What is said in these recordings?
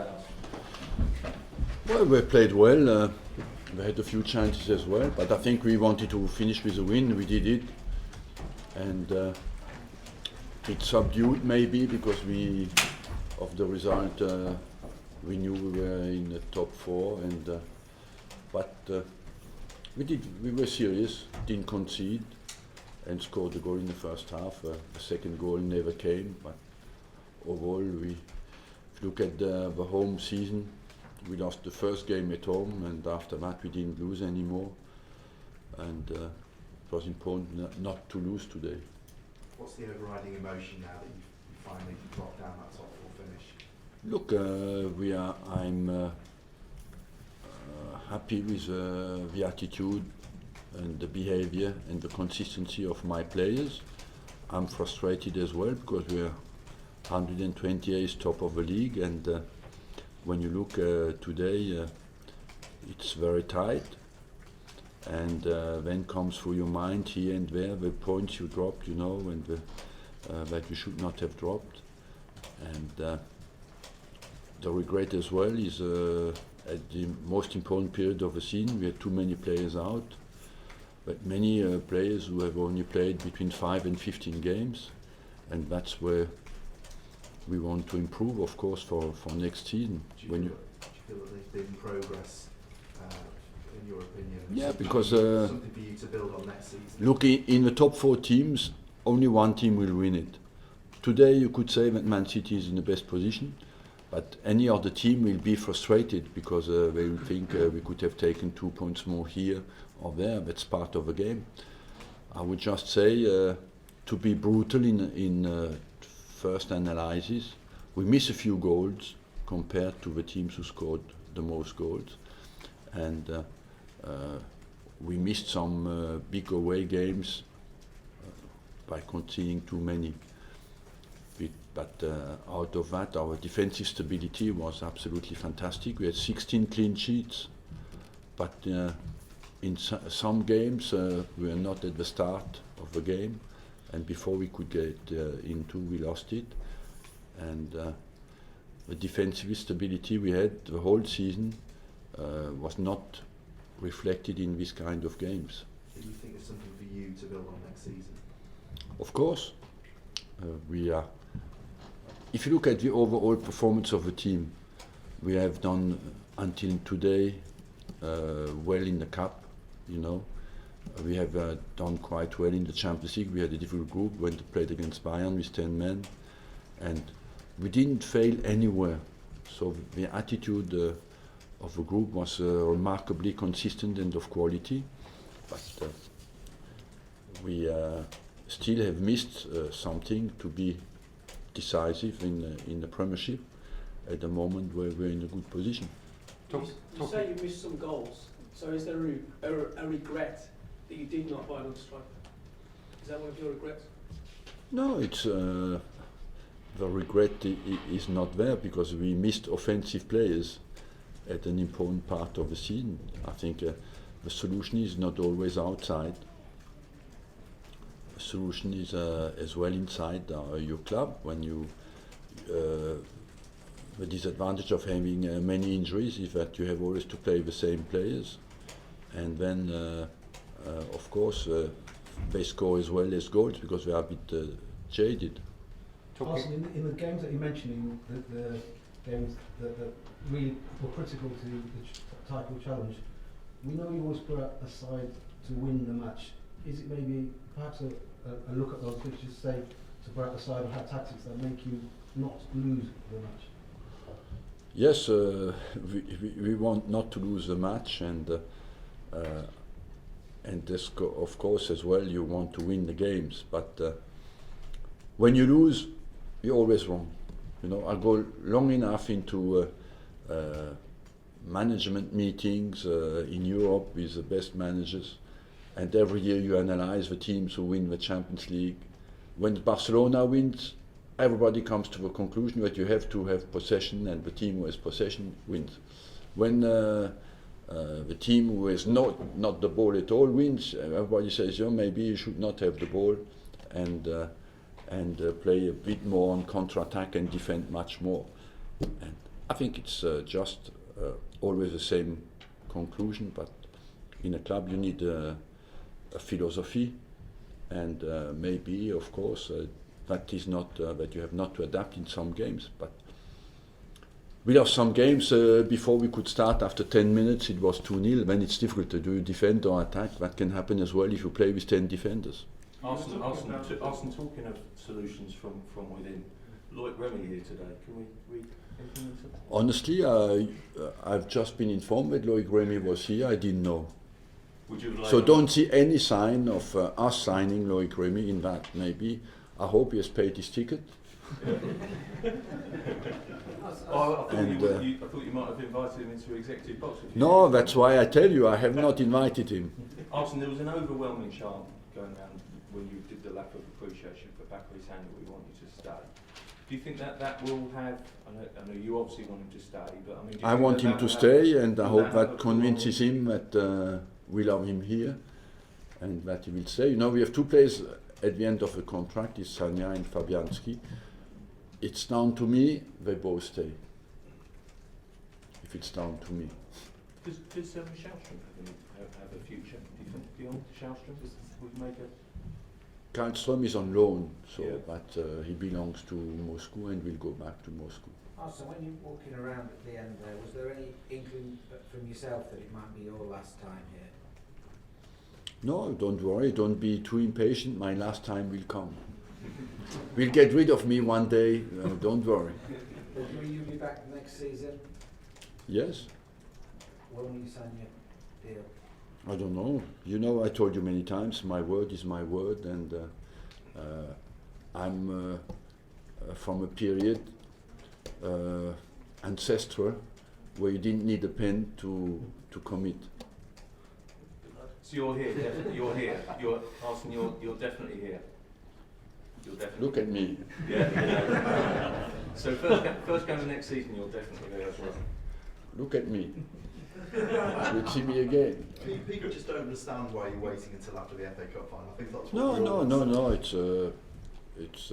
about? Well, we played well. We had a few chances as well, but I think we wanted to finish with a win. We did it, and it's subdued maybe because of the result. We knew we were in the top four, but we were serious. Didn't concede, and scored a goal in the first half. The second goal never came, but overall, if you look at the home season, we lost the first game at home, and after that we didn't lose anymore. And it was important not to lose today. What's the overriding emotion now that you finally dropped down that top four finish? Look, I'm happy with the attitude and the behavior and the consistency of my players. I'm frustrated as well because we're 128th top of the league, and when you look today, it's very tight, and then comes through your mind here and there the points you dropped, and that you should not have dropped. And the regret as well is at the most important period of the season, we had too many players out, but many players who have only played between 5 and 15 games, and that's where we want to improve, of course, for next season. Do you feel that there's been progress, in your opinion? Yeah, because something for you to build on next season. Look, in the top four teams, only one team will win it. Today, you could say that Man City is in the best position, but any other team will be frustrated because they will think we could have taken 2 points more here or there. That's part of the game. I would just say, to be brutal in first analysis, we miss a few goals compared to the teams who scored the most goals, and we missed some big away games by conceding too many. But out of that, our defensive stability was absolutely fantastic. We had 16 clean sheets, but in some games we were not at the start of the game, and before we could get into, we lost it. And the defensive stability we had the whole season was not reflected in this kind of games. Do you think it's something for you to build on next season? Of course. We are. If you look at the overall performance of the team, we have done until today well in the cup, We have done quite well in the Champions League. We had a difficult group, went to play against Bayern with 10 men, and we didn't fail anywhere. So the attitude of the group was remarkably consistent and of quality, but we still have missed something to be decisive in the Premiership at the moment where we're in a good position. You say you missed some goals, so is there a regret that you did not buy another striker? Is that one of your regrets? No, it's the regret is not there because we missed offensive players at an important part of the season. I think the solution is not always outside. The solution is as well inside your club. When you the disadvantage of having many injuries is that you have always to play the same players, and then of course they score as well as goals because they are a bit jaded. Arsene, in the games that you're mentioning, the games that really were critical to the title challenge, we know you always put aside to win the match. Is it maybe perhaps a look at those fixtures, say, to put aside and have tactics that make you not lose the match? Yes, we want not to lose the match, and this of course as well you want to win the games, but when you lose, you're always wrong. I go long enough into management meetings in Europe with the best managers, and every year you analyze the teams who win the Champions League. When Barcelona wins, everybody comes to the conclusion that you have to have possession, and the team who has possession wins. When the team who has not the ball at all wins, everybody says, maybe you should not have the ball, and play a bit more on counter-attack and defend much more. And I think it's just always the same conclusion, but in a club you need a philosophy, and maybe, of course, that is not that you have not to adapt in some games. But we lost some games before we could start. After 10 minutes, it was 2-0. Then it's difficult to do defend or attack. That can happen as well if you play with 10 defenders. Arsene, talking of solutions from within, Loic Remy here today. Can we read anything into that? Honestly, I've just been informed that Loic Remy was here. I didn't know. Would you have So liked- don't see any sign of us signing Loic Remy in that. Maybe I hope he has paid his ticket. Oh, I And, thought you might have invited him into executive box. If you No, that's why I tell you I have not invited him. Arsene, there was an overwhelming chant going around when you did the lap of appreciation for Bakary Sanda. We want you to stay. Do you think that will have? I know you obviously want him to stay, but I mean, do you I think want that him that to will have- stay, and I will hope have that a convinces him that we love him here, and that he will stay. You know, we have two players at the end of the contract, is Sanya and Fabianski. It's down to me, they both stay. If it's down to me. Does Schaustrom have a future? Do you think beyond Schaustrom would make a? Karlström is on loan, so Yeah. but he belongs to Moscow and will go back to Moscow. Arsene, when you're walking around at the end there, was there any inkling from yourself that it might be your last time here? No, don't worry, don't be too impatient, my last time will come. We'll get rid of me one day, don't worry. But will you be back next season? Yes? When will you sign your deal? I don't know. You know, I told you many times, my word is my word, and I'm from a period ancestral where you didn't need a pen to commit. So you're here, definitely. You're here. Arsene, you're definitely here. You're definitely. Look at me. Yeah. So first game of next season, you're definitely there as well. Look at me. You'll see me again. People just don't understand why you're waiting until after the FA Cup final. I think that's what No, we no, all no, understand. no. It's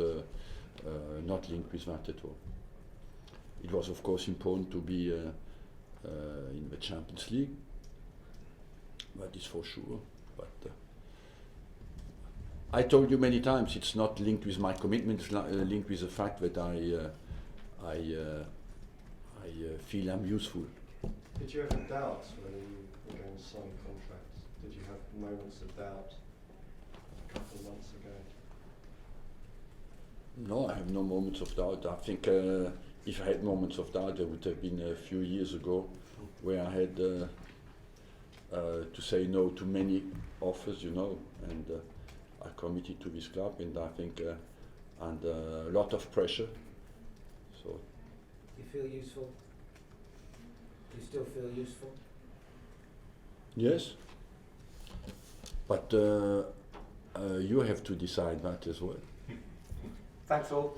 not linked with that at all. It was, of course, important to be in the Champions League. That is for sure. But I told you many times, it's not linked with my commitment. It's linked with the fact that I feel I'm useful. Did you ever doubt when you were going to sign contracts? Did you have moments of doubt a couple of months ago? No, I have no moments of doubt. I think if I had moments of doubt, there would have been a few years ago where I had to say no to many offers, you know, and I committed to this club, and I think under a lot of pressure. So Do you feel useful? Do you still feel useful? yes, but you have to decide that as well. Thanks all.